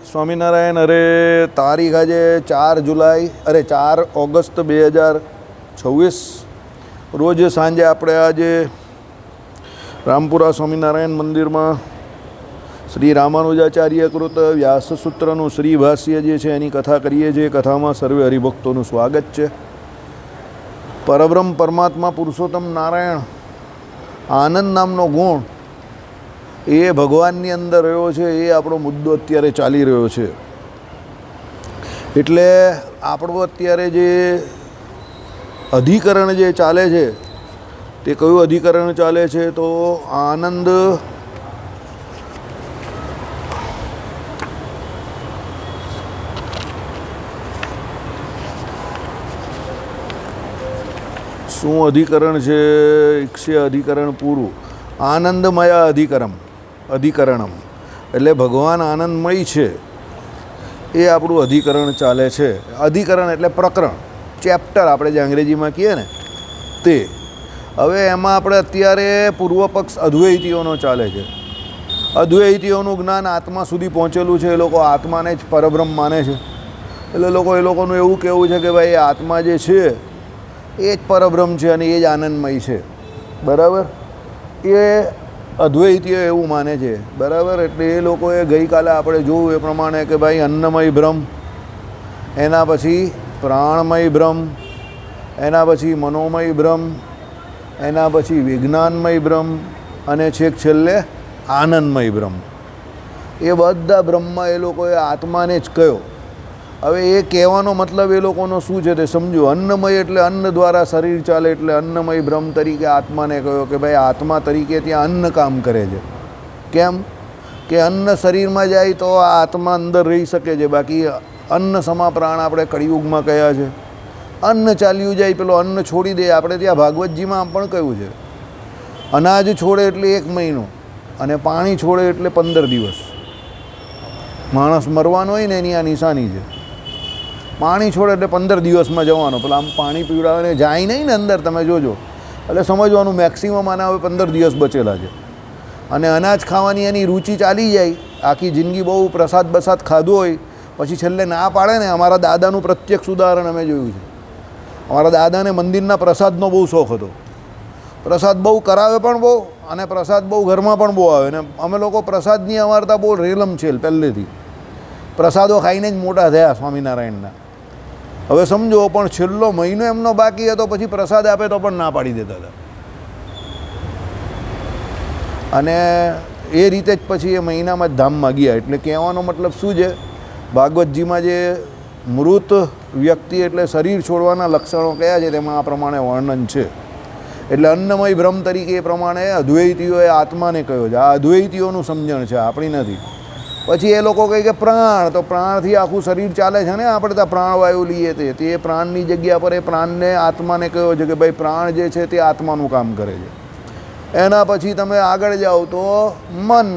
સ્વામિનારાયણ. તારીખ આજે 4 ઓગસ્ટ 2026 રોજ સાંજે આપણે આજે રામપુરા સ્વામિનારાયણ મંદિરમાં શ્રી રામાનુજાચાર્ય કૃત વ્યાસસૂત્રનું શ્રી ભાષ્ય જે છે એની કથા કરીએ છીએ. કથામાં સર્વે હરિભક્તોનું સ્વાગત છે. પરબ્રહ્મ પરમાત્મા પુરુષોત્તમ નારાયણ આનંદ નામનો ગુણ એ ભગવાનની અંદર રહ્યો છે. એ આપણો મુદ્દો અત્યારે ચાલી રહ્યો છે. એટલે આપણું અત્યારે જે અધિકરણ જે ચાલે છે તે કયું અધિકરણ ચાલે છે? તો આનંદ શું અધિકરણ છે? ઈક્ષય અધિકરણ પૂરું. આનંદમય અધિકરણમ એટલે ભગવાન આનંદમય છે એ આપણું અધિકરણ ચાલે છે. અધિકરણ એટલે પ્રકરણ, ચેપ્ટર આપણે જે અંગ્રેજીમાં કહીએ ને તે. હવે એમાં આપણે અત્યારે પૂર્વ પક્ષ અદ્વૈતીઓનો ચાલે છે. અદ્વૈતીઓનું જ્ઞાન આત્મા સુધી પહોંચેલું છે. એ લોકો આત્માને જ પરબ્રહ્મ માને છે. એટલે એ લોકોનું એવું કહેવું છે કે ભાઈ આત્મા જે છે એ જ પરબ્રહ્મ છે અને એ જ આનંદમય છે. બરાબર? એ અદ્વૈતીઓ એવું માને છે. બરાબર? એટલે એ લોકોએ ગઈકાલે આપણે જોયું એ પ્રમાણે કે ભાઈ અન્નમય બ્રહ્મ, એના પછી પ્રાણમય બ્રહ્મ, એના પછી મનોમય બ્રહ્મ, એના પછી વિજ્ઞાનમય બ્રહ્મ અને છેલ્લે આનંદમય બ્રહ્મ. એ બધા બ્રહ્મમાં એ લોકોએ આત્માને જ કહ્યો. હવે એ કહેવાનો મતલબ એ લોકોનો શું છે તે સમજો. અન્નમય એટલે અન્ન દ્વારા શરીર ચાલે એટલે અન્નમય બ્રહ્મ તરીકે આત્માને કહ્યો કે ભાઈ આત્મા તરીકે ત્યાં અન્ન કામ કરે છે. કેમ કે અન્ન શરીરમાં જાય તો આ આત્મા અંદર રહી શકે છે. બાકી અન્ન સમા પ્રાણ આપણે કળિયુગમાં કહ્યા છે. અન્ન ચાલ્યું જાય, પેલો અન્ન છોડી દે. આપણે ત્યાં ભાગવતજીમાં પણ કહ્યું છે અનાજ છોડે એટલે 1 મહિનો અને પાણી છોડે એટલે 15 દિવસ. માણસ મરવાનો હોય ને એની આ નિશાની છે. પાણી છોડે એટલે 15 દિવસમાં જવાનો. પેલા આમ પાણી પીવડાવીને જાય નહીં ને અંદર, તમે જોજો. એટલે સમજવાનું મેક્સિમમ આના હવે 15 દિવસ બચેલા છે. અને અનાજ ખાવાની એની રુચિ ચાલી જાય, આખી જિંદગી બહુ પ્રસાદ બસાદ ખાધો હોય, પછી છેલ્લે ના પાડે ને. અમારા દાદાનું પ્રત્યક્ષ ઉદાહરણ અમે જોયું છે. અમારા દાદાને મંદિરના પ્રસાદનો બહુ શોખ હતો. પ્રસાદ બહુ કરાવે પણ બહુ, અને પ્રસાદ બહુ ઘરમાં પણ બહુ આવે. ને અમે લોકો પ્રસાદની અમારતા બહુ રેલમ છે પહેલેથી. પ્રસાદો ખાઈને જ મોટા થયા સ્વામિનારાયણના. હવે સમજો, પણ છેલ્લો મહિનો એમનો બાકી હતો, પછી પ્રસાદ આપે તો પણ ના પાડી દેતા હતા. અને એ રીતે જ પછી એ મહિનામાં જ ધામમાં ગયા. એટલે કહેવાનો મતલબ શું છે? ભાગવતજીમાં જે મૃત વ્યક્તિ એટલે શરીર છોડવાના લક્ષણો કયા છે તેમાં આ પ્રમાણે વર્ણન છે. એટલે અન્નમય બ્રહ્મ તરીકે એ પ્રમાણે અદ્વૈતીઓએ આત્માને કહ્યો છે. આ અદ્વૈતીઓનું સમજણ છે, આપણી નથી. પછી એ લોકો કહે કે પ્રાણ, તો પ્રાણથી આખું શરીર ચાલે છે ને. આપણે ત્યાં પ્રાણવાયુ લઈએ તે પ્રાણની જગ્યા પર એ પ્રાણને આત્માને કહ્યો છે કે ભાઈ પ્રાણ જે છે તે આત્માનું કામ કરે છે. એના પછી તમે આગળ જાઓ તો મન.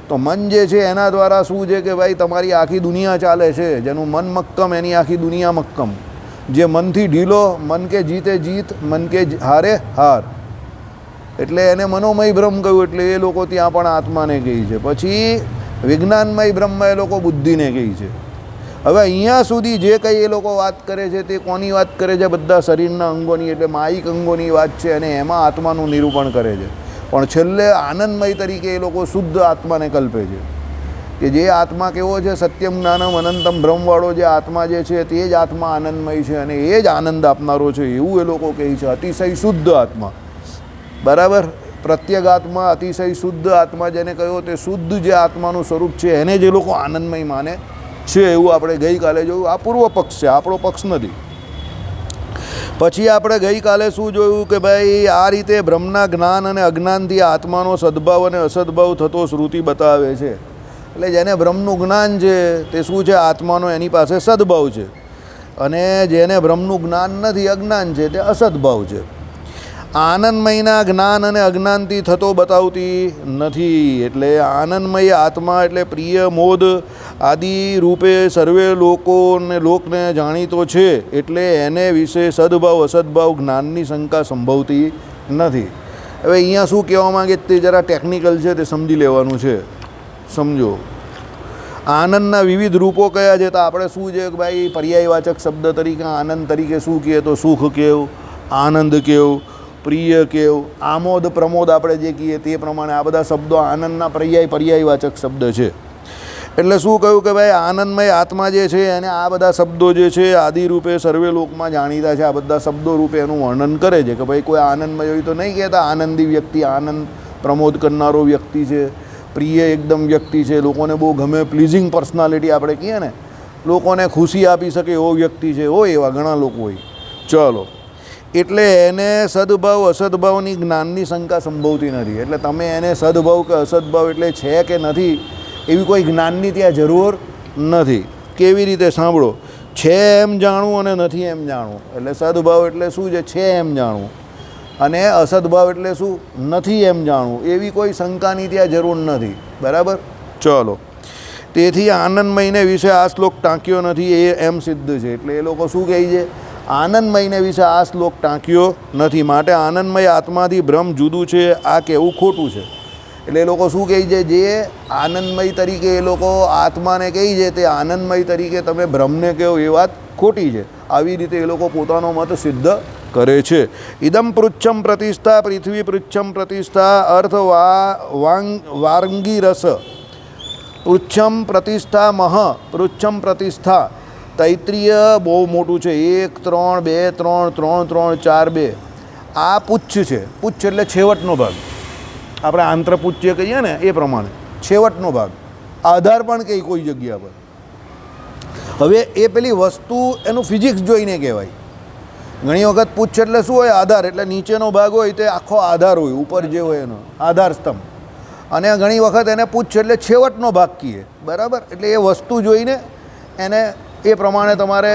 તો મન જે છે એના દ્વારા શું છે કે ભાઈ તમારી આખી દુનિયા ચાલે છે. જેનું મન મક્કમ એની આખી દુનિયા મક્કમ. જે મનથી ઢીલો, મન કે જીતે જીત, મન કે હારે હાર. એટલે એને મનોમય બ્રહ્મ કહ્યું. એટલે એ લોકો ત્યાં પણ આત્માને કહે છે. પછી વિજ્ઞાનમય બ્રહ્મ એ લોકો બુદ્ધિને કહે છે. હવે અહીંયા સુધી જે કંઈ એ લોકો વાત કરે છે તે કોની વાત કરે છે? બધા શરીરના અંગોની, એટલે માયિક અંગોની વાત છે. અને એમાં આત્માનું નિરૂપણ કરે છે. પણ છેલ્લે આનંદમય તરીકે એ લોકો શુદ્ધ આત્માને કલ્પે છે કે જે આત્મા કેવો છે? સત્યમ જ્ઞાનમ અનંતમ બ્રહ્મવાળો જે આત્મા જે છે તે જ આત્મા આનંદમય છે અને એ જ આનંદ આપનારો છે, એવું એ લોકો કહે છે. અતિશય શુદ્ધ આત્મા. બરાબર? પ્રત્યેક આત્મા, અતિશય શુદ્ધ આત્મા જેને કહ્યો તે શુદ્ધ જે આત્માનું સ્વરૂપ છે એને જે લોકો આનંદમય માને છે. એવું આપણે ગઈકાલે જોયું. આ પૂર્વ પક્ષ છે, આપણો પક્ષ નથી. પછી આપણે ગઈકાલે શું જોયું કે ભાઈ આ રીતે બ્રહ્મના જ્ઞાન અને અજ્ઞાનથી આત્માનો સદભાવ અને અસદભાવ થતો શ્રુતિ બતાવે છે. એટલે જેને બ્રહ્મનું જ્ઞાન છે તે શું છે? આત્માનો એની પાસે સદભાવ છે. અને જેને બ્રહ્મનું જ્ઞાન નથી, અજ્ઞાન છે, તે અસદભાવ છે. આનંદમયના જ્ઞાન અને અજ્ઞાનથી થતો બતાવતી નથી. એટલે આનંદમય આત્મા એટલે પ્રિય મોદ આદિ રૂપે સર્વે લોકોને લોકને જાણીતો છે. એટલે એને વિશે સદભાવ અસદભાવ જ્ઞાનની શંકા સંભવતી નથી. હવે અહીંયા શું કહેવા માંગે તે જરા ટેકનિકલ છે, તે સમજી લેવાનું છે. સમજો. આનંદના વિવિધ રૂપો કયા છે? તો આપણે શું છે કે ભાઈ પર્યાયવાચક શબ્દ તરીકે આનંદ તરીકે શું કહીએ તો સુખ કેવું, આનંદ કેવું, પ્રિય કેવું, આમોદ પ્રમોદ આપણે જે કહીએ તે પ્રમાણે આ બધા શબ્દો આનંદના પર્યાયવાચક શબ્દ છે. એટલે શું કહ્યું કે ભાઈ આનંદમય આત્મા જે છે એને આ બધા શબ્દો જે છે આદિ રૂપે સર્વે લોકમાં જાણીતા છે. આ બધા શબ્દો રૂપે એનું વર્ણન કરે છે કે ભાઈ કોઈ આનંદમય હોય તો નહીં કહેતા આનંદી વ્યક્તિ, આનંદ પ્રમોદ કરનારો વ્યક્તિ છે, પ્રિય એકદમ વ્યક્તિ છે, લોકોને બહુ ગમે, પ્લીઝિંગ પર્સનાલિટી આપણે કહીએ ને, લોકોને ખુશી આપી શકે એવો વ્યક્તિ છે, હોય એવા ઘણા લોકો હોય. ચલો, એટલે એને સદભાવ અસદભાવની જ્ઞાનની શંકા સંભવતી નથી. એટલે તમે એને સદભાવ કે અસદભાવ એટલે છે કે નથી એવી કોઈ જ્ઞાનની ત્યાં જરૂર નથી. કેવી રીતે? સાંભળો, છે એમ જાણવું અને નથી એમ જાણવું. એટલે સદભાવ એટલે શું છે એમ જાણવું, અને અસદભાવ એટલે શું? નથી એમ જાણવું. એવી કોઈ શંકાની ત્યાં જરૂર નથી. બરાબર? ચલો, તેથી આનંદમયને વિશે આ શ્લોક ટાંક્યો નથી એ એમ સિદ્ધ છે. એટલે એ લોકો શું કહે છે? આનંદમયને વિશે આ શ્લોક ટાંક્યો નથી, માટે આનંદમય આત્માથી બ્રહ્મ જુદું છે આ કહેવું ખોટું છે. એટલે એ લોકો શું કહે છે? જે આનંદમય તરીકે એ લોકો આત્માને કહે છે તે આનંદમય તરીકે તમે બ્રહ્મને કહો એ વાત ખોટી છે. આવી રીતે એ લોકો પોતાનો મત સિદ્ધ કરે છે. ઇદમ પૃચ્છમ પ્રતિષ્ઠા પૃથ્વી પૃચ્છમ પ્રતિષ્ઠા અર્થ વાંગી રસ પૃચ્છમ પ્રતિષ્ઠા મહ પૃચ્છમ પ્રતિષ્ઠા. તૈત્રીય બહુ મોટું છે, 1 3 2 3 3 3 4 2. આ પુચ્છ છે. પુચ્છ એટલે છેવટનો ભાગ. આપણે આંતરપુચ્છ કહીએ ને એ પ્રમાણે છેવટનો ભાગ, આધાર પણ કંઈ કોઈ જગ્યા પર. હવે એ પેલી વસ્તુ એનું ફિઝિક્સ જોઈને કહેવાય. ઘણી વખત પુચ્છ એટલે શું હોય? આધાર. એટલે નીચેનો ભાગ હોય તે આખો આધાર હોય, ઉપર જે હોય એનો આધાર સ્તંભ. અને ઘણી વખત એને પુચ્છ એટલે છેવટનો ભાગ કહીએ. બરાબર? એટલે એ વસ્તુ જોઈને એને એ પ્રમાણે તમારે,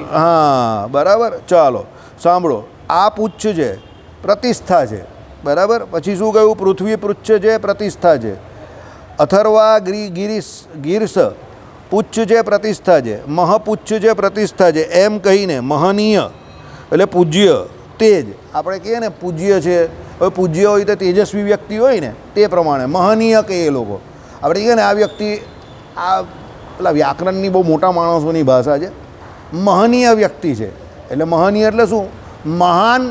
હા બરાબર. ચાલો સાંભળો, આ પુચ્છ છે, પ્રતિષ્ઠા છે. બરાબર? પછી શું કહ્યું? પૃથ્વી પૃચ્છ છે, પ્રતિષ્ઠા છે. અથર્વા ગીર્ષ પુચ્છ છે, પ્રતિષ્ઠા છે. મહપુચ્છ છે, પ્રતિષ્ઠા છે. એમ કહીને મહનીય એટલે પૂજ્ય, તેજ. આપણે કહીએ ને પૂજ્ય છે. હવે પૂજ્ય હોય તો તેજસ્વી વ્યક્તિ હોય ને તે પ્રમાણે મહનીય કહીએ એ લોકો. આપણે કહીએ ને આ વ્યક્તિ, આ પેલા વ્યાકરણની બહુ મોટા માણસોની ભાષા છે, મહનીય વ્યક્તિ છે. એટલે મહનીય એટલે શું? મહાન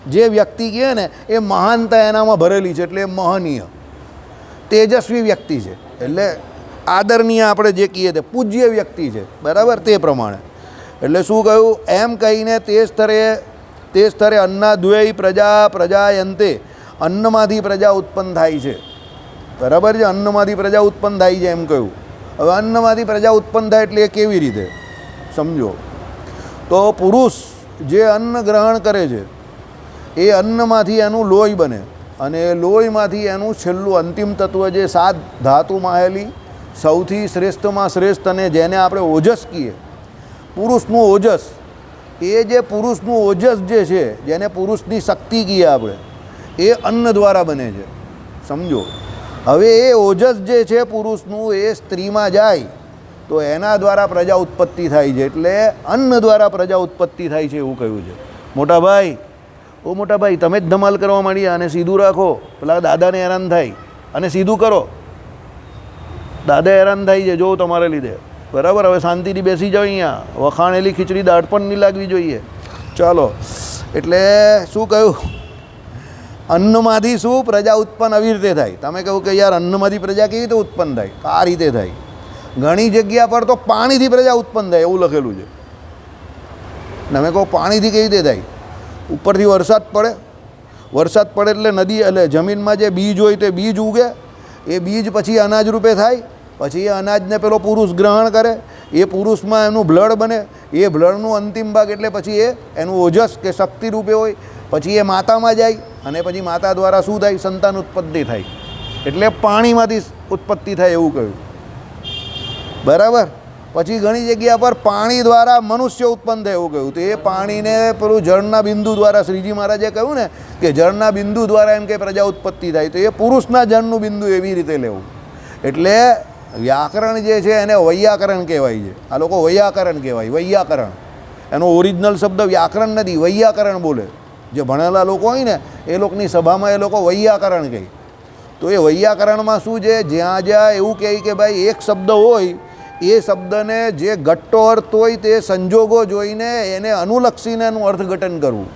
જે વ્યક્તિ કહે ને એ મહાનતા એનામાં ભરેલી છે, એટલે એ મહનીય. તેજસ્વી વ્યક્તિ છે એટલે આદરણીય, આપણે જે કહીએ તે પૂજ્ય વ્યક્તિ છે. બરાબર? તે પ્રમાણે. એટલે શું કહ્યું? એમ કહીને તે સ્તરે અન્નાદ્વય પ્રજાયંતે, અન્નમાંથી પ્રજા ઉત્પન્ન થાય છે. બરાબર છે? અન્નમાંથી પ્રજા ઉત્પન્ન થાય છે એમ કહ્યું. હવે અન્નમાંથી પ્રજા ઉત્પન્ન થાય એટલે એ કેવી રીતે સમજો? તો પુરુષ જે અન્ન ગ્રહણ કરે છે એ અન્નમાંથી એનું લોહી બને, અને એ લોહીમાંથી એનું છેલ્લું અંતિમ તત્વ જે 7 ધાતુમાં આવેલી સૌથી શ્રેષ્ઠમાં શ્રેષ્ઠ અને જેને આપણે ઓજસ કહીએ, પુરુષનું ઓજસ, એ જે પુરુષનું ઓજસ જે છે, જેને પુરુષની શક્તિ કહીએ આપણે, એ અન્ન દ્વારા બને છે. સમજો? હવે એ ઓજસ જે છે પુરુષનું એ સ્ત્રીમાં જાય તો એના દ્વારા પ્રજા ઉત્પત્તિ થાય છે. એટલે અન્ન દ્વારા પ્રજા ઉત્પત્તિ થાય છે એવું કહ્યું છે. મોટા ભાઈ, ઓ મોટા ભાઈ, તમે જ ધમાલ કરવા માંડ્યા, અને સીધું રાખો, પેલા દાદાને હેરાન થાય, અને સીધું કરો. દાદા હેરાન થાય છે જો તમારે લીધે. બરાબર? હવે શાંતિથી બેસી જાઓ. અહીંયા વખાણેલી ખીચડી દાળ પણ નહીં લાગવી જોઈએ. ચાલો, એટલે શું કહ્યું? અન્નમાંથી શું પ્રજા ઉત્પન્ન આવી રીતે થાય. તમે કહું કે યાર અન્નમાંથી પ્રજા કેવી રીતે ઉત્પન્ન થાય? આ રીતે થાય. ઘણી જગ્યા પર તો પાણીથી પ્રજા ઉત્પન્ન થાય એવું લખેલું છે. તમે કહો પાણીથી કેવી રીતે થાય? ઉપરથી વરસાદ પડે એટલે નદી એટલે જમીનમાં જે બીજ હોય તે બીજ ઉગે, એ બીજ પછી અનાજ રૂપે થાય, પછી એ અનાજને પેલો પુરુષ ગ્રહણ કરે, એ પુરુષમાં એનું બ્લડ બને, એ બ્લડનું અંતિમ ભાગ એટલે પછી એ એનું ઓજસ કે શક્તિ રૂપે હોય, પછી એ માતામાં જાય, અને પછી માતા દ્વારા શું થાય? સંતાન ઉત્પત્તિ થાય. એટલે પાણીમાંથી ઉત્પત્તિ થાય એવું કહ્યું. બરાબર? પછી ઘણી જગ્યા પર પાણી દ્વારા મનુષ્ય ઉત્પન્ન થાય એવું કહ્યું. તો એ પાણીને પેલું જળના બિંદુ દ્વારા, શ્રીજી મહારાજે કહ્યું ને કે જળના બિંદુ દ્વારા એમ કે પ્રજા ઉત્પત્તિ થાય, તો એ પુરુષના જળનું બિંદુ એવી રીતે લેવું. એટલે વ્યાકરણ જે છે એને વૈયાકરણ કહેવાય છે. આ લોકો વૈયાકરણ કહેવાય. વૈયાકરણ એનો ઓરિજિનલ શબ્દ વ્યાકરણ નથી, વૈયાકરણ બોલે. જે ભણેલા લોકો હોય ને એ લોકોની સભામાં એ લોકો વૈયાકરણ કહે. તો તો એ વૈયાકરણમાં શું છે, જ્યાં જ્યાં એવું કહે કે ભાઈ એક શબ્દ હોય એ શબ્દને જે ઘટ્ટો અર્થ હોય તે સંજોગો જોઈને એને અનુલક્ષીને એનું અર્થઘટન કરવું.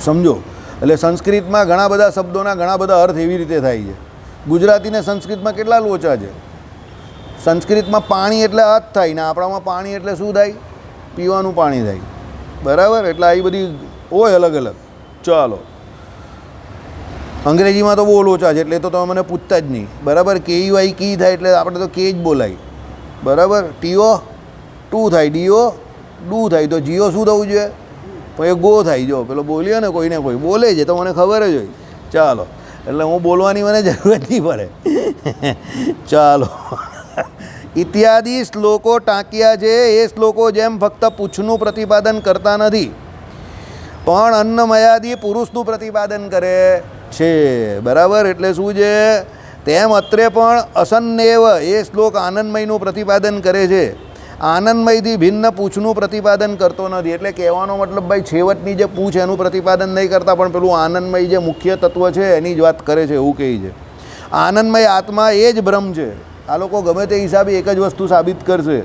સમજો? એટલે સંસ્કૃતમાં ઘણા બધા શબ્દોના ઘણા બધા અર્થ એવી રીતે થાય છે. ગુજરાતીને સંસ્કૃતમાં કેટલા લોચા છે. સંસ્કૃતમાં પાણી એટલે હાથ થાય ને આપણામાં પાણી એટલે શું થાય? પીવાનું પાણી થાય. બરાબર? એટલે આવી બધી હોય અલગ અલગ. ચાલો, અંગ્રેજીમાં તો બહુ લોચા છે એટલે તો તમે મને પૂછતા જ નહીં. બરાબર? કેઈ વાય કી થાય એટલે આપણે તો કે જ બોલાય. બરાબર? ટીઓ ટુ થાય, ડીઓ ડુ થાય, તો જીઓ શું થવું જોઈએ? પછી ગો થાય. જો પેલો બોલ્યો ને કોઈને કોઈ બોલે છે તો મને ખબર જ હોય. ચાલો, એટલે હું બોલવાની મને જરૂરત નહીં પડે. ચાલો, ઇત્યાદિ શ્લોકો ટાંક્યા છે. એ શ્લોકો જેમ ફક્ત પૂછનું પ્રતિપાદન કરતા નથી પણ અન્નમયાદિ પુરુષનું પ્રતિપાદન કરે છે. બરાબર? એટલે શું છે, તેમ અત્રે પણ અસન્નેવ એ શ્લોક આનંદમયનું પ્રતિપાદન કરે છે. આનંદમયથી ભિન્ન પૂછનું પ્રતિપાદન કરતો નથી. એટલે કહેવાનો મતલબ ભાઈ છેવટની જે પૂછ એનું પ્રતિપાદન નહીં કરતા પણ પેલું આનંદમય જે મુખ્ય તત્વ છે એની જ વાત કરે છે, એવું કહે છે. આનંદમય આત્મા એ જ બ્રહ્મ છે. આ લોકો ગમે તે હિસાબે એક જ વસ્તુ સાબિત કરશે.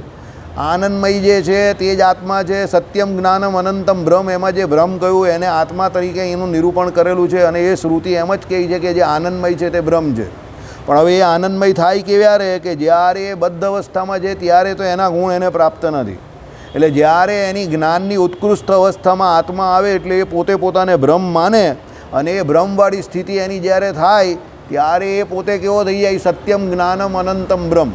આનંદમય જે છે તે જ આત્મા છે. સત્યમ જ્ઞાનમ અનંતમ બ્રહ્મ, એમાં જે બ્રહ્મ કહ્યું એને આત્મા તરીકે એનું નિરૂપણ કરેલું છે અને એ શ્રુતિ એમ જ કહે છે કે જે આનંદમય છે તે બ્રહ્મ છે. પણ હવે એ આનંદમય થાય ક્યારે કે જ્યારે એ બદ્ધ અવસ્થામાં છે ત્યારે તો એના ગુણ એને પ્રાપ્ત નથી. એટલે જ્યારે એની જ્ઞાનની ઉત્કૃષ્ટ અવસ્થામાં આત્મા આવે એટલે એ પોતે પોતાને બ્રહ્મ માને અને એ બ્રહ્મવાળી સ્થિતિ એની જ્યારે થાય ત્યારે એ પોતે કેવો થઈ જાય? સત્યમ જ્ઞાનમ અનંતમ બ્રહ્મ.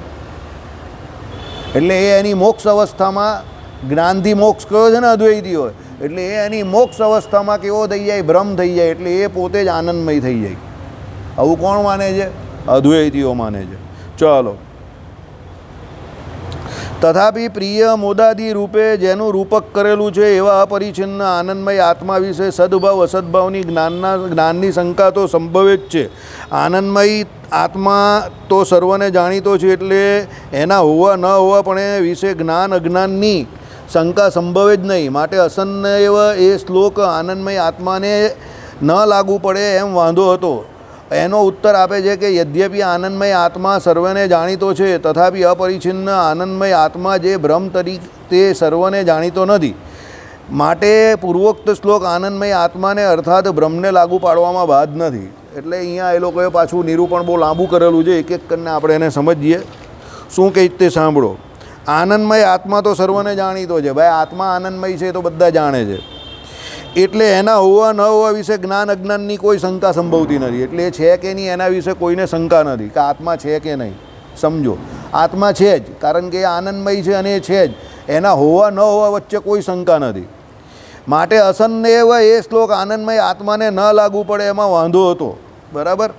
એટલે એ એની મોક્ષ અવસ્થામાં, જ્ઞાનથી મોક્ષ કયો છે ને અદ્વૈતી હોય, એટલે એ એની મોક્ષ અવસ્થામાં કેવો થઈ જાય? બ્રહ્મ થઈ જાય. એટલે એ પોતે જ આનંદમય થઈ જાય. આવું કોણ માને છે? અદ્વૈતીઓ માને છે. ચાલો, તથાપિ પ્રિય મોદાદી રૂપે જેનું રૂપક કરેલું છે એવા અપરિચ્છિન્ન આનંદમય આત્મા વિશે સદભાવ અસદભાવની જ્ઞાનની શંકા તો સંભવે જ છે. આનંદમય આત્મા તો સર્વને જાણીતો છે એટલે એના હોવા ન હોવા પણ એ વિશે જ્ઞાન અજ્ઞાનની શંકા સંભવે જ નહીં. માટે અસન્નૈવ એ શ્લોક આનંદમય આત્માને ન લાગુ પડે એમ વાંધો હતો. એનો ઉત્તર આપે છે કે યદ્યપિ આનંદમય આત્મા સર્વને જાણીતો છે તથાપિ અપરિચ્છિન્ન આનંદમય આત્મા જે બ્રહ્મ તરીકે તે સર્વને જાણીતો નથી. માટે પૂર્વોક્ત શ્લોક આનંદમય આત્માને અર્થાત બ્રહ્મને લાગુ પાડવામાં બાદ નથી. એટલે અહીંયા એ લોકોએ પાછું નિરૂપણ બહુ લાંબુ કરેલું છે. એક એક કરીને આપણે એને સમજીએ. શું કહે તે સાંભળો. આનંદમય આત્મા તો સર્વને જાણીતો છે. ભાઈ આત્મા આનંદમય છે તો બધા જાણે છે. એટલે એના હોવા ન હોવા વિશે જ્ઞાન અજ્ઞાનની કોઈ શંકા સંભવતી નથી. એટલે એ છે કે નહીં એના વિશે કોઈને શંકા નથી કે આત્મા છે કે નહીં. સમજો, આત્મા છે જ, કારણ કે એ આનંદમય છે અને એ છે જ. એના હોવા ન હોવા વચ્ચે કોઈ શંકા નથી. માટે અસન્નેવ એ શ્લોક આનંદમય આત્માને ન લાગુ પડે એમાં વાંધો હતો. બરાબર?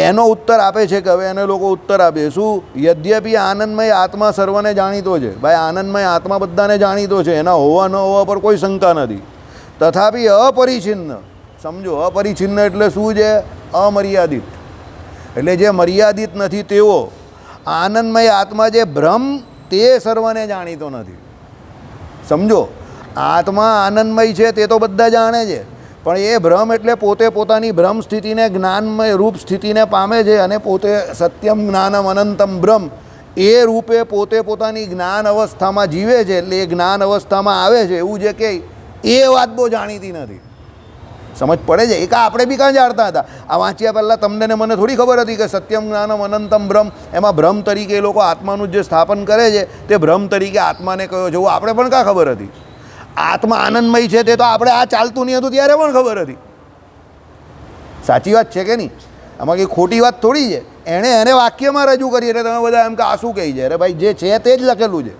એનો ઉત્તર આપે છે કે હવે એને લોકો ઉત્તર આપે શું? યદ્યપિ આનંદમય આત્મા સર્વને જાણીતો છે. ભાઈ આનંદમય આત્મા બધાને જાણીતો છે, એના હોવા ન હોવા પર કોઈ શંકા નથી. તથાપિ અપરિચ્છિન્ન, સમજો, અપરિચ્છિન્ન એટલે શું છે? અમર્યાદિત. એટલે જે મર્યાદિત નથી તેવો આનંદમય આત્મા જે બ્રહ્મ તે સર્વને જાણીતો નથી. સમજો, આત્મા આનંદમય છે તે તો બધા જાણે છે પણ એ બ્રહ્મ એટલે પોતે પોતાની બ્રહ્મ સ્થિતિને જ્ઞાનમય રૂપ સ્થિતિને પામે છે અને પોતે સત્યમ જ્ઞાનમ અનંતમ બ્રહ્મ એ રૂપે પોતે પોતાની જ્ઞાન અવસ્થામાં જીવે છે. એટલે એ જ્ઞાન અવસ્થામાં આવે છે એવું જે કે એ વાત બહુ જાણીતી નથી. સમજ પડે છે? એ આપણે બી કાં જાણતા હતા? આ વાંચ્યા પહેલાં તમને ને મને થોડી ખબર હતી કે સત્યમ જ્ઞાનમ અનંતમ બ્રહ્મ, એમાં બ્રહ્મ તરીકે એ લોકો આત્માનું જે સ્થાપન કરે છે તે બ્રહ્મ તરીકે આત્માને કયો છે એવું આપણે પણ કાં ખબર હતી? આત્મા આનંદમય છે તે તો આપણે આ ચાલતું નહીં હતું ત્યારે પણ ખબર હતી. સાચી વાત છે કે નહીં? આમાં કંઈ ખોટી વાત થોડી છે. એને વાક્યમાં રજૂ કરી એટલે તમે બધા એમ કે આ શું કહી છે? અરે ભાઈ, જે છે તે જ લખેલું છે,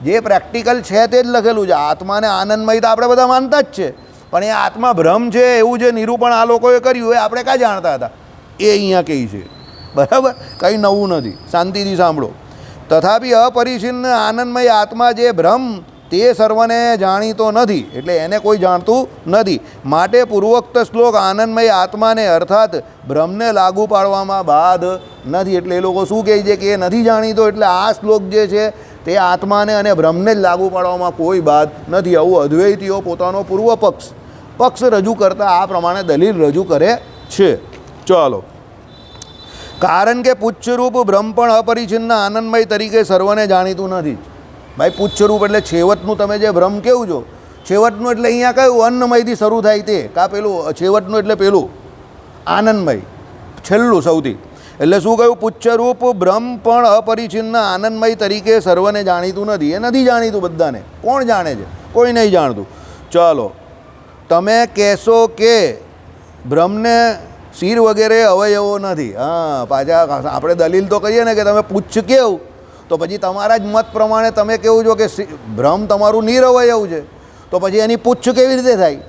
જે પ્રેક્ટિકલ છે તે જ લખેલું છે. આત્માને આનંદમય તો આપણે બધા માનતા જ છે પણ એ આત્મા બ્રહ્મ છે એવું જે નિરૂપણ આ લોકોએ કર્યું એ આપણે કાં જાણતા હતા? એ અહીંયા કહે છે. બરાબર? કંઈ નવું નથી. શાંતિથી સાંભળો. તથાપિ અપરિચ્છિન્ન આનંદમય આત્મા જે બ્રહ્મ તે સર્વને જાણીતો નથી. એટલે એને કોઈ જાણતું નથી. માટે પૂર્વોક્ત શ્લોક આનંદમય આત્માને અર્થાત બ્રહ્મને લાગુ પાડવામાં બાદ નથી. એટલે એ લોકો શું કહે છે કે એ નથી જાણીતો એટલે આ શ્લોક જે છે તે આત્માને અને બ્રહ્મને જ લાગુ પાડવામાં કોઈ બાદ નથી. આવું અદ્વૈતીઓ પોતાનો પૂર્વ પક્ષ રજૂ કરતા આ પ્રમાણે દલીલ રજૂ કરે છે. ચાલો, કારણ કે પુચ્છરૂપ બ્રહ્મ પણ અપરિચ્છિન્ન આનંદમય તરીકે સર્વને જાણીતું નથી. ભાઈ પુચ્છરૂપ એટલે છેવટનું તમે જે બ્રહ્મ કેવું છો, છેવટનું એટલે અહીંયા કયું અન્નમયથી શરૂ થાય તે, કા પેલું છેવટનું એટલે પેલું આનંદમય છેલ્લું સૌથી. એટલે શું કહ્યું? પુચ્છરૂપ બ્રહ્મ પણ અપરિચ્છિન્ન આનંદમય તરીકે સર્વને જાણીતું નથી. એ નથી જાણીતું બધાને. કોણ જાણે છે? કોઈ નહીં જાણતું. ચાલો, તમે કહેશો કે બ્રહ્મને શિર વગેરે અવયવો નથી. હા, પાછા આપણે દલીલ તો કહીએ ને કે તમે પુચ્છ કેવું, તો પછી તમારા જ મત પ્રમાણે તમે કેવું છો કે બ્રહ્મ તમારું નિરવયવ છે, તો પછી એની પુચ્છ કેવી રીતે થાય?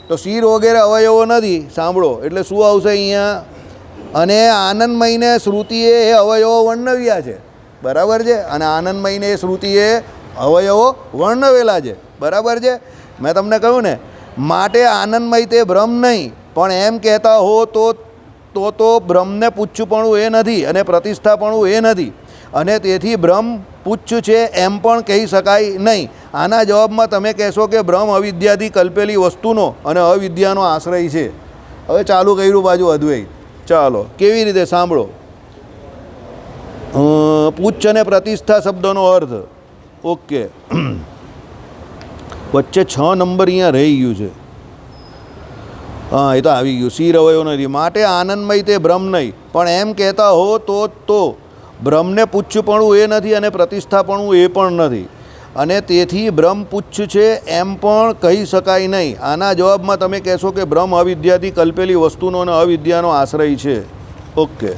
તો શિર વગેરે અવયવો નથી. સાંભળો, એટલે શું આવશે અહીંયા? અને આનંદમયને શ્રુતિએ એ અવયવો વર્ણવ્યા છે, બરાબર છે. અને આનંદમયને એ શ્રુતિએ અવયવો વર્ણવેલા છે, બરાબર છે. મેં તમને કહ્યું ને, માટે આનંદમય તે બ્રહ્મ નહીં, પણ એમ કહેતા હો તો બ્રહ્મને પુચ્છપણું એ નથી અને પ્રતિષ્ઠાપણું એ નથી, અને તેથી બ્રહ્મ પુચ્છ છે એમ પણ કહી શકાય નહીં. આના જવાબમાં તમે કહેશો કે બ્રહ્મ અવિદ્યાથી કલ્પેલી વસ્તુનો અને અવિદ્યાનો આશ્રય છે. હવે ચાલુ કર્યું બાજુ અદ્વૈત. ચાલો, કેવી રીતે? સાંભળો. પુચ્છ અને પ્રતિષ્ઠા શબ્દનો અર્થ. ઓકે, વચ્ચે 6 નંબર અહીંયા રહી ગયું છે. હા, એ તો આવી ગયું. શિર અવયવ નથી, માટે આનંદમય તે બ્રહ્મ નહીં, પણ એમ કહેતા હો તો બ્રહ્મને પુચ્છપણું એ નથી અને પ્રતિષ્ઠાપણું એ પણ નથી, અને તેથી બ્રહ્મ પુચ્છ છે એમ પણ કહી શકાય નહીં. આના જવાબમાં તમે કહેશો કે બ્રહ્મ અવિદ્યાથી કલ્પેલી વસ્તુનો અને અવિદ્યાનો આશ્રય છે. ઓકે,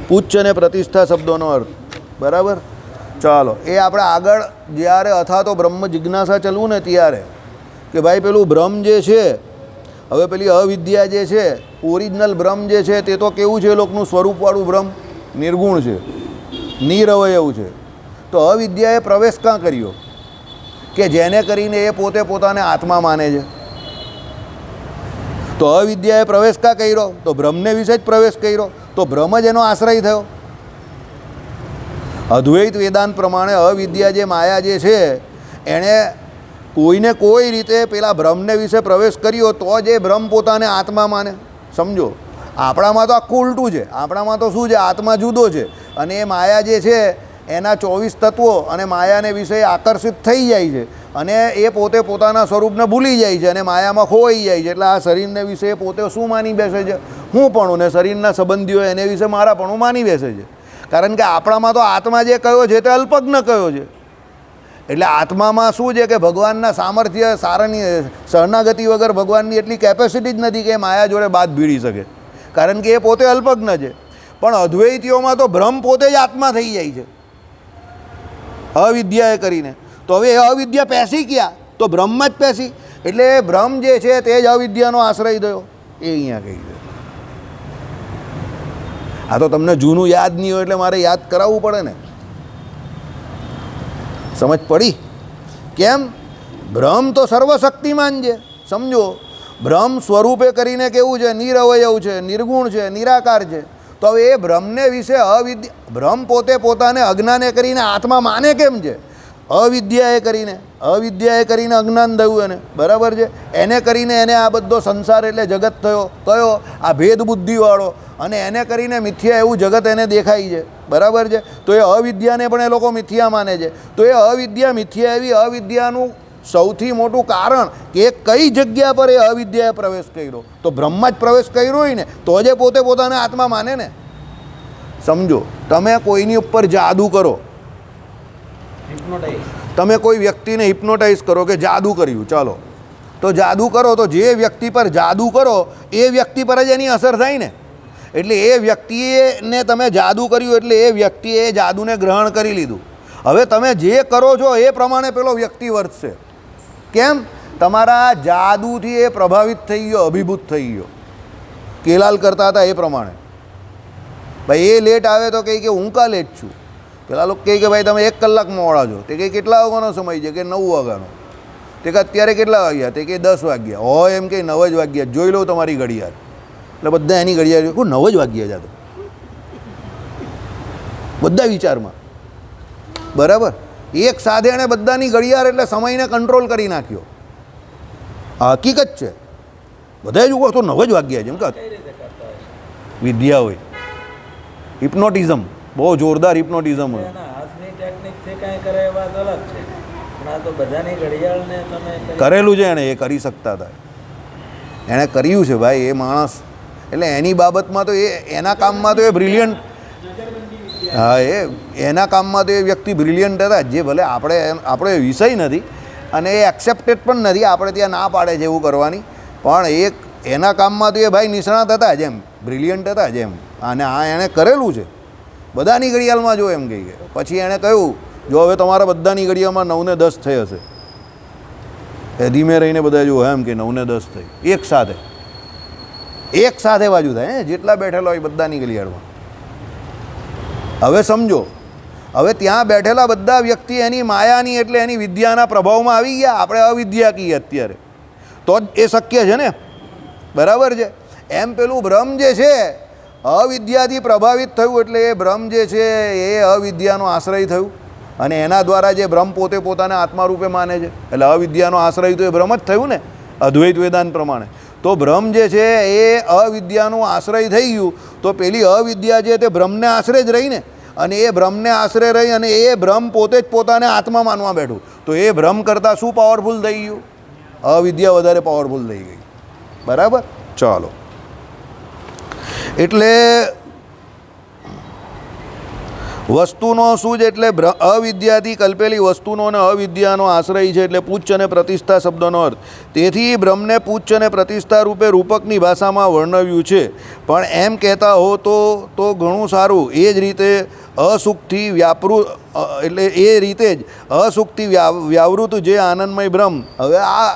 પુચ્છ અને પ્રતિષ્ઠા શબ્દોનો અર્થ, બરાબર. ચાલો, એ આપણે આગળ જ્યારે અથવા તો બ્રહ્મ જિજ્ઞાસા ચલવું ને ત્યારે કે ભાઈ પેલું બ્રહ્મ જે છે, હવે પેલી અવિદ્યા જે છે, ઓરિજિનલ બ્રહ્મ જે છે તે તો કેવું છે? લોકનું સ્વરૂપવાળું બ્રહ્મ નિર્ગુણ છે, નિરવયવ છે. તો અવિદ્યાએ પ્રવેશ ક્યાં કર્યો? કે જેને કરીને એ પોતે પોતાને આત્મા માને છે. તો અવિદ્યાએ પ્રવેશ ક્યાં કર્યો? તો બ્રહ્મને વિશે જ પ્રવેશ કર્યો. તો બ્રહ્મ જ એનો આશ્રય થયો. અદ્વૈત વેદાંત પ્રમાણે અવિદ્યા જે માયા જે છે એણે કોઈને કોઈ રીતે પેલા બ્રહ્મને વિશે પ્રવેશ કર્યો, તો જ એ બ્રહ્મ પોતાને આત્મા માને. સમજો, આપણામાં તો આખું ઉલટું છે. આપણામાં તો શું છે? આત્મા જુદો છે અને એ માયા જે છે એના 24 તત્વો અને માયાને વિશે આકર્ષિત થઈ જાય છે, અને એ પોતે પોતાના સ્વરૂપને ભૂલી જાય છે અને માયામાં ખોવાઈ જાય છે. એટલે આ શરીરને વિશે એ પોતે શું માની બેસે છે? હું પણ, ને શરીરના સંબંધીઓ એને વિશે મારા પણ માની બેસે છે. કારણ કે આપણામાં તો આત્મા જે કયો છે તે અલ્પજ્ઞ કયો છે. એટલે આત્મામાં શું છે કે ભગવાનના સામર્થ્ય શરણાગતિ વગર ભગવાનની એટલી કેપેસિટી જ નથી કે માયા જોડે બાદ ભીડી શકે, કારણ કે એ પોતે અલ્પજ્ઞ છે. પણ અદ્વૈતીઓમાં તો બ્રહ્મ પોતે જ આત્મા થઈ જાય છે અવિદ્યાએ કરીને. તો હવે એ અવિદ્યા પેસી ક્યાં? તો બ્રહ્મ જ પેસી. એટલે બ્રહ્મ જે છે તે જ અવિદ્યાનો આશ્રય થયો. એ અહીંયા કહી છે. આ તો તમને જૂનું યાદ નહીં હોય એટલે મારે યાદ કરાવવું પડે ને. સમજ પડી? કેમ? બ્રહ્મ તો સર્વશક્તિમાન છે. સમજો, બ્રહ્મ સ્વરૂપે કરીને કેવું છે? નિરવયવ છે, નિર્ગુણ છે, નિરાકાર છે. તો હવે એ બ્રહ્મને વિશે બ્રહ્મ પોતે પોતાને અજ્ઞાને કરીને આત્મા માને કેમ છે? અવિદ્યાએ કરીને અજ્ઞાન થયું એને, બરાબર છે. એને કરીને એને આ બધો સંસાર એટલે જગત થયો કયો? આ ભેદ બુદ્ધિવાળો. અને એને કરીને મિથ્યા એવું જગત એને દેખાય છે, બરાબર છે. તો એ અવિદ્યાને પણ એ લોકો મિથ્યા માને છે. તો એ અવિદ્યા મિથ્યા એવી અવિદ્યાનું સૌથી મોટું કારણ કે કઈ જગ્યા પર એ અવિદ્યાએ પ્રવેશ કર્યો? તો બ્રહ્મમાં જ પ્રવેશ કર્યો હોય ને, તો જ પોતે પોતાને આત્મા માને ને. સમજો, તમે કોઈની ઉપર જાદુ કરો, તમે કોઈ વ્યક્તિને હિપ્નોટાઇઝ કરો કે જાદુ કર્યું, ચાલો, તો જાદુ કરો તો જે વ્યક્તિ પર જાદુ કરો એ વ્યક્તિ પર જ એની અસર થાય ને. એટલે એ વ્યક્તિને તમે જાદુ કર્યું એટલે એ વ્યક્તિએ એ જાદુને ગ્રહણ કરી લીધું. હવે તમે જે કરો છો એ પ્રમાણે પેલો વ્યક્તિ વર્તશે. કેમ? તમારા જાદુથી એ પ્રભાવિત થઈ ગયો, અભિભૂત થઈ ગયો. કેલાલ કરતા હતા એ પ્રમાણે. ભાઈ એ લેટ આવે તો કહે કે હું કા લેટ છું. પેલા લોકો કહે કે ભાઈ તમે 1 કલાક મોડા છો. તે કહે કેટલા વાગ્યાનો સમય છે? કે 9 વાગ્યાનો. તે કહે અત્યારે કેટલા વાગ્યા? તે કહે 10 વાગ્યા. હોય એમ કે 9 જ વાગ્યા. જોઈ લો તમારી ઘડિયાળ. એટલે બધા એની ઘડિયાળ, કોઈ 9 જ વાગ્યા છે. તો બધા વિચારમાં, બરાબર. એક સાથે એણે બધાની ઘડિયાળ એટલે સમયને કંટ્રોલ કરી નાખ્યો. આ હકીકત છે. બધા જ તો 9 જ વાગ્યા છે એમ કે વિદ્યા હોય. હિપ્નોટિઝમ, બહુ જોરદાર હિપ્નોટિઝમ હોય. એના હાથની ટેકનિકથી કાંઈ કરે એ વાત અલગ છે, પણ આ તો બધાની ઘડિયાળને તમે કરેલું છે એણે, એ કરી શકતા હતા, એણે કર્યું છે ભાઈ એ માણસ. એટલે એની બાબતમાં તો એના કામમાં તો એ બ્રિલિયન્ટ, હા એના કામમાં તો એ વ્યક્તિ બ્રિલિયન્ટ હતા. જે ભલે આપણે વિષય નથી અને એ એક્સેપ્ટેડ પણ નથી, આપણે ત્યાં ના પાડે છે એવું કરવાની, પણ એના કામમાં તો એ ભાઈ નિષ્ણાત હતા જેમ, બ્રિલિયન્ટ હતા જેમ. અને આ એણે કરેલું છે બધાની ઘડિયાળમાં. જો એમ કહી ગયા પછી એણે કહ્યું જો હવે તમારા બધાની ઘડિયાળમાં 9 ને 10 થઈ હશે. એ ધીમે રહીને બધા જુઓ એમ કે 9 ને 10 થઈ એક સાથે બાજુ થાય, જેટલા બેઠેલા હોય બધાની ઘડિયાળમાં. હવે સમજો, હવે ત્યાં બેઠેલા બધા વ્યક્તિ એની માયાની એટલે એની વિદ્યાના પ્રભાવમાં આવી ગયા. આપણે અવિદ્યા કહીએ અત્યારે, તો જ એ શક્ય છે ને, બરાબર છે. એમ પેલું બ્રહ્મ જે છે અવિદ્યાથી પ્રભાવિત થયું, એટલે એ બ્રહ્મ જે છે એ અવિદ્યાનો આશ્રય થયું, અને એના દ્વારા જે બ્રહ્મ પોતે પોતાને આત્મા રૂપે માને છે, એટલે અવિદ્યાનો આશ્રય તો એ બ્રહ્મ જ થયું ને અદ્વૈત વેદાંત પ્રમાણે. તો બ્રહ્મ જે છે એ અવિદ્યાનો આશ્રય થઈ ગયું, તો પેલી અવિદ્યા છે તે બ્રહ્મને આશરે જ રહી ને, અને એ બ્રહ્મને આશરે રહી અને એ બ્રહ્મ પોતે જ પોતાને આત્મા માનવા બેઠું. તો એ બ્રહ્મ કરતાં શું પાવરફુલ થઈ ગયું? અવિદ્યા વધારે પાવરફુલ થઈ ગઈ. બરાબર, ચાલો. એટલે વસ્તુનો શું છે? એટલે અવિદ્યાથી કલ્પેલી વસ્તુનો અને અવિદ્યાનો આશ્રય છે, એટલે પુચ્છ અને પ્રતિષ્ઠા શબ્દનો અર્થ. તેથી બ્રહ્મને પુચ્છ અને પ્રતિષ્ઠા રૂપે રૂપકની ભાષામાં વર્ણવ્યું છે. પણ એમ કહેતા હો તો ઘણું સારું. એ જ રીતે અસુખથી વ્યાપૃત, એટલે એ રીતે જ અસુખથી વ્યાવૃત જે આનંદમય બ્રહ્મ. હવે આ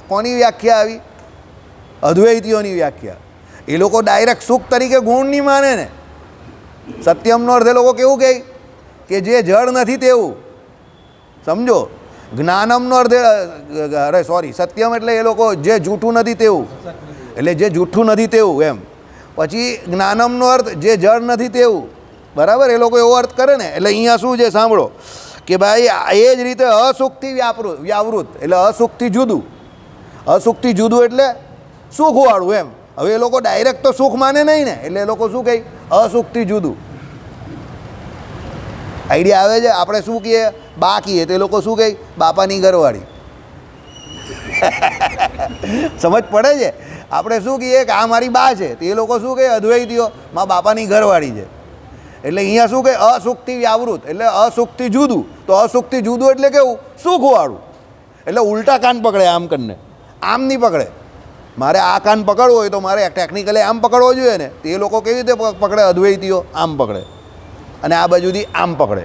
કોની વ્યાખ્યા આવી? અદ્વૈતીઓની વ્યાખ્યા. એ લોકો ડાયરેક્ટ સુખ તરીકે ગુણ નહીં માને ને. સત્યમનો અર્થ એ લોકો કેવું કહે કે જે જળ નથી તેવું, સમજો. જ્ઞાનમનો અર્થ સત્યમ એટલે એ લોકો જે જૂઠું નથી તેવું, એટલે જે જૂઠું નથી તેવું એમ. પછી જ્ઞાનમનો અર્થ જે જળ નથી તેવું, બરાબર, એ લોકો એવો અર્થ કરે ને. એટલે અહીંયા શું છે સાંભળો કે ભાઈ એ જ રીતે અસુખથી વ્યાવૃત એટલે અસુખથી જુદું. અસુખથી જુદું એટલે સુખવાળું એમ. હવે એ લોકો ડાયરેક્ટ તો સુખ માને નહીં ને, એટલે એ લોકો શું કહે? અસુખથી જુદું. આઈડિયા આવે છે? આપણે શું કહીએ? બા કહીએ તો એ લોકો શું કહે? બાપાની ઘરવાળી. સમજ પડે છે? આપણે શું કહીએ કે આ મારી બા છે, તો એ લોકો શું કહે? અદ્વૈતીઓ મારા બાપાની ઘરવાળી છે. એટલે અહીંયા શું કહે? અસુખથી વ્યાવૃત એટલે અસુખથી જુદું. તો અસુખથી જુદું એટલે કેવું? સુખવાળું. એટલે ઉલટા કાન પકડે આમ કરીને, આમ નહીં પકડે. મારે આ કાન પકડવો હોય તો મારે ટેકનિકલી આમ પકડવો જોઈએ ને, તો એ લોકો કેવી રીતે પકડે? અદ્વૈતીઓ આમ પકડે અને આ બાજુથી આમ પકડે.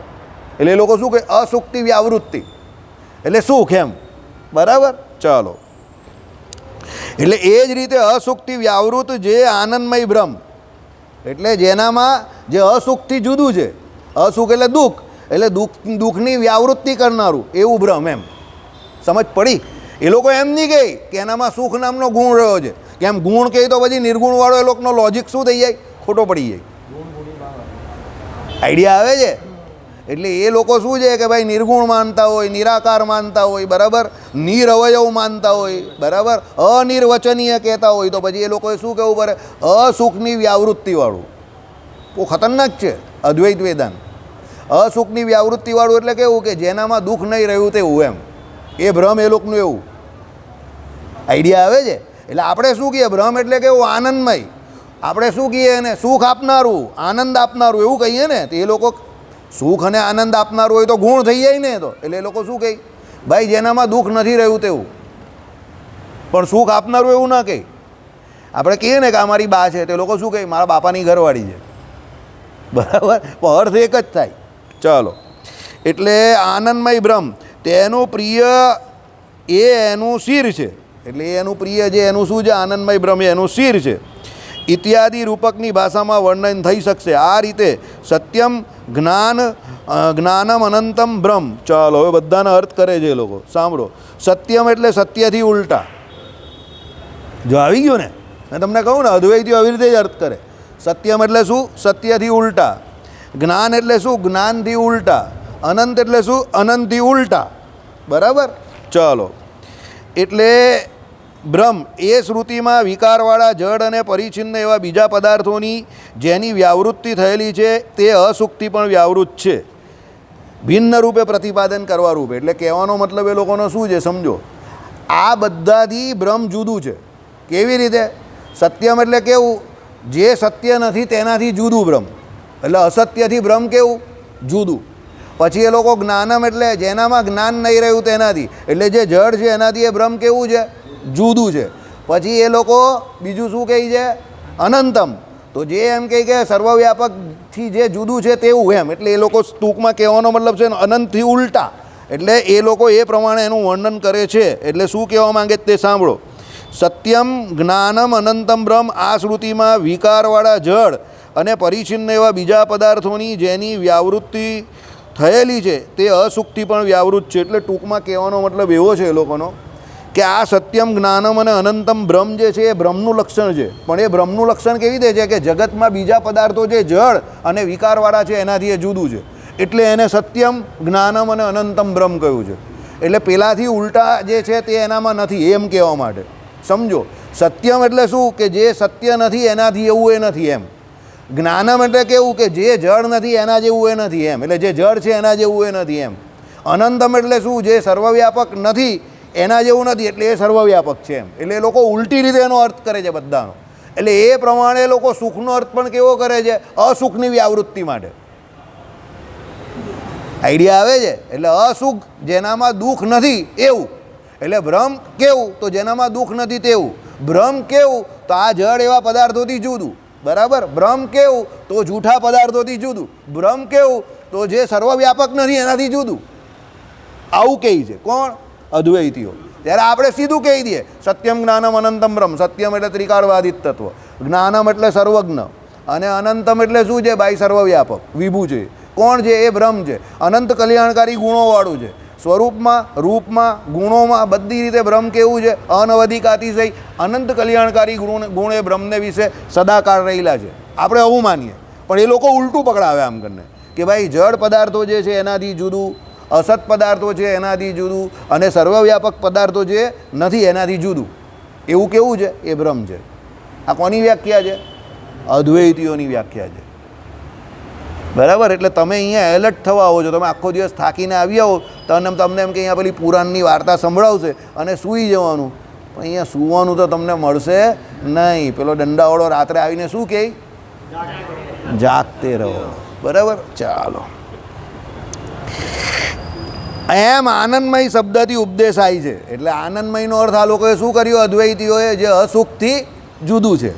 એટલે એ લોકો શું કહે? અસુખથી વ્યાવૃત્તિ એટલે સુખ એમ. બરાબર, ચાલો. એટલે એ જ રીતે અસુખથી વ્યાવૃત જે આનંદમય બ્રહ્મ, એટલે જેનામાં જે અસુખથી જુદું છે. અસુખ એટલે દુઃખ, એટલે દુઃખની વ્યાવૃત્તિ કરનારું એવું બ્રહ્મ એમ. સમજ પડી? એ લોકો એમ નહીં કહે કે એનામાં સુખ નામનો ગુણ રહ્યો છે, કે એમ ગુણ કહે તો પછી નિર્ગુણવાળો એ લોકોનો લોજિક શું થઈ જાય? ખોટો પડી જાય. આઈડિયા આવે છે? એટલે એ લોકો શું છે કે ભાઈ નિર્ગુણ માનતા હોય, નિરાકાર માનતા હોય, બરાબર, નિરવયવ માનતા હોય, બરાબર, અનિર્વચનીય કહેતા હોય, તો પછી એ લોકોએ શું કહેવું પડે? અસુખની વ્યાવૃત્તિવાળું. બહુ ખતરનાક છે અદ્વૈત વેદાંત. અસુખની વ્યાવૃત્તિવાળું એટલે કેવું? કે જેનામાં દુઃખ નહીં રહ્યું તેવું એમ. એ બ્રહ્મ એ લોકોનું એવું. આઈડિયા આવે છે? એટલે આપણે શું કહીએ? બ્રહ્મ એટલે કેવું? આનંદમય. આપણે શું કહીએ એને? સુખ આપનારું, આનંદ આપનારું એવું કહીએ ને. તો એ લોકો સુખ અને આનંદ આપનારું હોય તો ગુણ થઈ જાય ને. તો એટલે એ લોકો શું કહે? ભાઈ જેનામાં દુઃખ નથી રહ્યું તેવું. પણ સુખ આપનારું એવું ના કહે. આપણે કહીએ ને કે અમારી બા છે, તે લોકો શું કહે? મારા બાપાની ઘરવાળી છે. બરાબર, પણ અર્થ એક જ થાય. ચાલો. એટલે આનંદમય બ્રહ્મ તેનું પ્રિય એ એનું શિર છે. એટલે એનું પ્રિય જે એનું શું છે? આનંદમય બ્રહ્મ એનું શિર છે. ઇત્યાદિ રૂપકની ભાષામાં વર્ણન થઈ શકશે. આ રીતે સત્યમ જ્ઞાનમ અનંતમ બ્રહ્મ. ચાલો, હવે બધાના અર્થ કરે છે એ લોકો. સાંભળો. સત્યમ એટલે સત્યથી ઉલટા. જો આવી ગયું ને, મેં તમને કહું ને અદ્વૈતીઓ આવી રીતે જ અર્થ કરે. સત્યમ એટલે શું? સત્યથી ઉલટા. જ્ઞાન એટલે શું? જ્ઞાનથી ઉલટા. અનંત એટલે શું? અનંતથી ઉલટા. બરાબર, ચાલો. એટલે બ્રહ્મ એ શ્રુતિમાં વિકારવાળા જડ અને પરિચ્છિન્ન એવા બીજા પદાર્થોની જેની વ્યાવૃત્તિ થયેલી છે તે અસુક્તિ પણ વ્યાવૃત છે, ભિન્ન રૂપે પ્રતિપાદન કરવા રૂપે. એટલે કહેવાનો મતલબ એ લોકોનો શું છે સમજો, આ બધાથી બ્રહ્મ જુદું છે. કેવી રીતે? સત્યમ એટલે કેવું, જે સત્ય નથી તેનાથી જુદું બ્રહ્મ, એટલે અસત્યથી બ્રહ્મ કેવું જુદું. પછી એ લોકો જ્ઞાનમ એટલે જેનામાં જ્ઞાન નહીં રહ્યું તેનાથી, એટલે જે જડ છે એનાથી એ બ્રહ્મ કેવું છે જુદું છે. પછી એ લોકો બીજું શું કહે છે અનંતમ, તો જે એમ કહે કે સર્વવ્યાપકથી જે જુદું છે તેવું એમ. એટલે એ લોકો ટૂંકમાં કહેવાનો મતલબ છે અનંતથી ઉલટા, એટલે એ લોકો એ પ્રમાણે એનું વર્ણન કરે છે. એટલે શું કહેવા માંગે તે સાંભળો. સત્યમ જ્ઞાનમ અનંતમ બ્રહ્મ આ શ્રુતિમાં વિકારવાળા જળ અને પરિચ્છિન્ન એવા બીજા પદાર્થોની જેની વ્યાવૃત્તિ થયેલી છે તે અસુક્તિ પણ વ્યાવૃત છે. એટલે ટૂંકમાં કહેવાનો મતલબ એવો છે એ લોકોનો કે આ સત્યમ જ્ઞાનમ અને અનંતમ બ્રહ્મ જે છે એ બ્રહ્મનું લક્ષણ છે. પણ એ બ્રહ્મનું લક્ષણ કેવી રીતે છે કે જગતમાં બીજા પદાર્થો જે જળ અને વિકારવાળા છે એનાથી એ જુદું છે, એટલે એને સત્યમ જ્ઞાનમ અને અનંતમ બ્રહ્મ કહ્યું છે. એટલે પેલાથી ઉલટા જે છે તે એનામાં નથી એમ કહેવા માટે સમજો. સત્યમ એટલે શું કે જે સત્ય નથી એનાથી એવું એ નથી એમ. જ્ઞાનમ એટલે કેવું કે જે જળ નથી એના જેવું એ નથી એમ, એટલે જે જળ છે એના જેવું એ નથી એમ. અનંતમ એટલે શું, જે સર્વવ્યાપક નથી એના જેવું નથી, એટલે એ સર્વવ્યાપક છે એમ. એટલે એ લોકો ઉલટી રીતે એનો અર્થ કરે છે બધાનો. એટલે એ પ્રમાણે લોકો સુખનો અર્થ પણ કેવો કરે છે, અસુખની વ્યાવૃત્તિ માટે. આઈડિયા આવે છે? એટલે અસુખ જેનામાં દુઃખ નથી એવું, એટલે બ્રહ્મ કેવું તો જેનામાં દુઃખ નથી તેવું. બ્રહ્મ કેવું તો આ જળ એવા પદાર્થોથી જુદું, બરાબર. બ્રહ્મ કેવું તો જૂઠા પદાર્થોથી જુદું. બ્રહ્મ કેવું તો જે સર્વવ્યાપક નથી એનાથી જુદું. આવું કહે છે કોણ? અદ્વૈતીઓ. ત્યારે આપણે સીધું કહી દઈએ સત્યમ જ્ઞાનમ અનંતમ બ્રહ્મ. સત્યમ એટલે ત્રિકાળવાદિત તત્વ, જ્ઞાનમ એટલે સર્વજ્ઞ, અને અનંતમ એટલે શું છે ભાઈ સર્વવ્યાપક વિભુ છે. કોણ છે? એ બ્રહ્મ છે. અનંત કલ્યાણકારી ગુણોવાળું છે, સ્વરૂપમાં રૂપમાં ગુણોમાં બધી રીતે બ્રહ્મ કેવું છે અનવધિકાતિશય અનંત કલ્યાણકારી ગુણ એ બ્રહ્મને વિશે સદાકાળ રહેલા છે. આપણે આવું માનીએ, પણ એ લોકો ઉલટું પકડાવે આમ કરીને કે ભાઈ જળ પદાર્થો જે છે એનાથી જુદું, અસત પદાર્થો છે એનાથી જુદું, અને સર્વવ્યાપક પદાર્થો જે નથી એનાથી જુદું. એવું કેવું છે? એ બ્રહ્મ છે. આ કોની વ્યાખ્યા છે? અદ્વૈતીઓની વ્યાખ્યા છે, બરાબર. એટલે તમે અહીંયા એલર્ટ થવા આવો છો, તમે આખો દિવસ થાકીને આવી આવો તમને એમ કે અહીંયા પેલી પુરાણની વાર્તા સંભળાવશે અને સૂઈ જવાનું, પણ અહીંયા સૂવાનું તો તમને મળશે નહીં. પેલો દંડાવાળો રાત્રે આવીને શું કહે? જાગતે રહો, બરાબર. ચાલો, એમ આનંદમય શબ્દથી ઉપદેશ આવી છે. એટલે આનંદમયનો અર્થ આ લોકોએ શું કર્યો અદ્વૈતીઓએ, જે અસુખથી જુદું છે.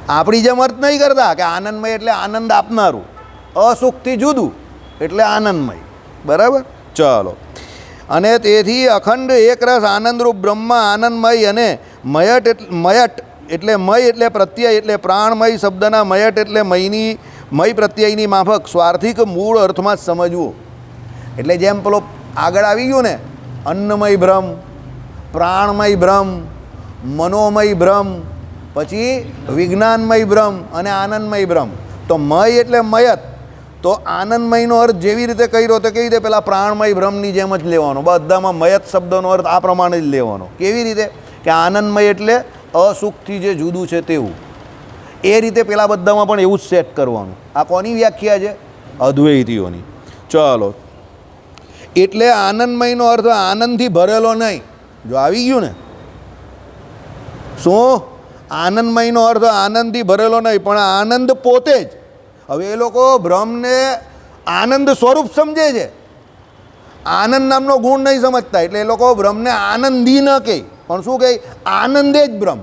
આપણી જેમ અર્થ નહીં કરતા કે આનંદમય એટલે આનંદ આપનારું, અસુખથી જુદું એટલે આનંદમય, બરાબર. ચાલો, અને તેથી અખંડ એકરસ આનંદરૂપ બ્રહ્મ આનંદમય અને મયટ એટલે મય એટલે પ્રત્યય, એટલે પ્રાણમય શબ્દના મયટ એટલે મય પ્રત્યયની માફક સ્વાર્થિક મૂળ અર્થમાં જ સમજવું. એટલે જેમ પેલો આગળ આવી ગયું ને, અન્નમય બ્રહ્મ, પ્રાણમય બ્રહ્મ, મનોમય બ્રહ્મ, પછી વિજ્ઞાનમય બ્રહ્મ અને આનંદમય બ્રહ્મ. તો મય એટલે મયત, તો આનંદમયનો અર્થ જેવી રીતે કર્યો તો કેવી રીતે પેલા પ્રાણમય બ્રહ્મની જેમ જ લેવાનો. બધામાં મયત શબ્દનો અર્થ આ પ્રમાણે જ લેવાનો. કેવી રીતે? કે આનંદમય એટલે અસુખથી જે જુદું છે તેવું. એ રીતે પેલા બધામાં પણ એવું જ સેટ કરવાનું. આ કોની વ્યાખ્યા છે? અદ્વૈતીઓની. ચાલો, એટલે આનંદમયનો અર્થ આનંદથી ભરેલો નહીં. જો આવી ગયું ને, શું? આનંદમયનો અર્થ આનંદથી ભરેલો નહીં, પણ આનંદ પોતે જ. હવે એ લોકો બ્રહ્મને આનંદ સ્વરૂપ સમજે છે, આનંદ નામનો ગુણ નહીં સમજતા. એટલે એ લોકો બ્રહ્મને આનંદી ન કહે, પણ શું કહે? આનંદે જ બ્રહ્મ.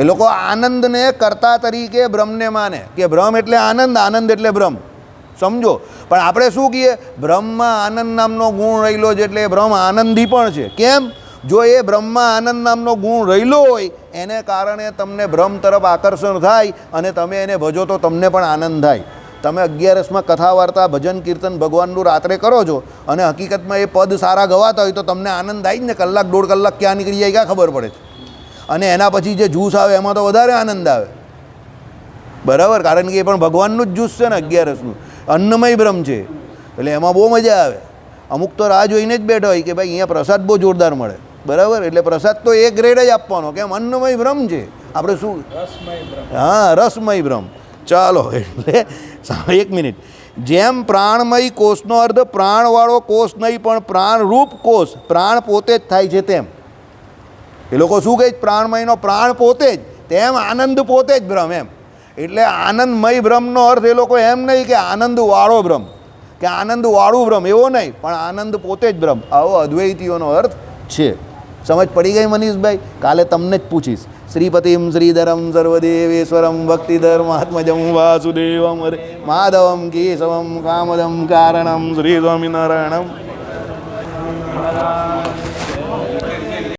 એ લોકો આનંદને કર્તા તરીકે બ્રહ્મને માને કે બ્રહ્મ એટલે આનંદ, આનંદ એટલે બ્રહ્મ. સમજો. પણ આપણે શું કહીએ? બ્રહ્મમાં આનંદ નામનો ગુણ રહેલો છે, એટલે એ બ્રહ્મ આનંદી પણ છે. કેમ? જો એ બ્રહ્મમાં આનંદ નામનો ગુણ રહેલો હોય એને કારણે તમને બ્રહ્મ તરફ આકર્ષણ થાય અને તમે એને ભજો તો તમને પણ આનંદ થાય. તમે 11 કથા વાર્તા ભજન કીર્તન ભગવાનનું રાત્રે કરો છો અને હકીકતમાં એ પદ સારા ગવાતા હોય તો તમને આનંદ આવી જ ને. કલાક દોઢ કલાક ક્યાં નીકળી જાય ક્યાં ખબર પડે છે. અને એના પછી જે જ્યુસ આવે એમાં તો વધારે આનંદ આવે, બરાબર. કારણ કે એ પણ ભગવાનનું જ જ્યુસ છે ને, 11નું અન્નમય બ્રહ્મ છે, એટલે એમાં બહુ મજા આવે. અમુક તો રાહ જોઈને જ બેઠા હોય કે ભાઈ અહીંયા પ્રસાદ બહુ જોરદાર મળે. બરાબર, એટલે પ્રસાદ તો એ ગ્રેડ જ આપવાનો, કેમ અન્નમય બ્રહ્મ છે આપણે શું, રસમય બ્રહ્મ. હા રસમય બ્રહ્મ. ચાલો, એટલે 1 મિનિટ. જેમ પ્રાણમય કોષનો અર્થ પ્રાણવાળો કોષ નહીં પણ પ્રાણરૂપ કોષ, પ્રાણ પોતે જ થાય છે, તેમ એ લોકો શું કહે, પ્રાણમયનો પ્રાણ પોતે જ, તેમ આનંદ પોતે જ બ્રહ્મ એમ. એટલે આનંદમય બ્રહ્મનો અર્થ એ લોકો એમ નહીં કે આનંદવાળો બ્રહ્મ કે આનંદવાળું બ્રહ્મ, એવો નહીં, પણ આનંદ પોતે જ બ્રહ્મ, આવો અદ્વૈતીઓનો અર્થ છે. સમજ પડી ગઈ મનીષભાઈ? કાલે તમને જ પૂછીશ. શ્રીપતિમ શ્રીધરમ સર્વદેવેશ્વરમ ભક્તિધર્માત્મજમ વાસુદેવમ હરે માધવમ કેશવમ કામદમ કારણમ શ્રી સ્વામિનારાયણમ.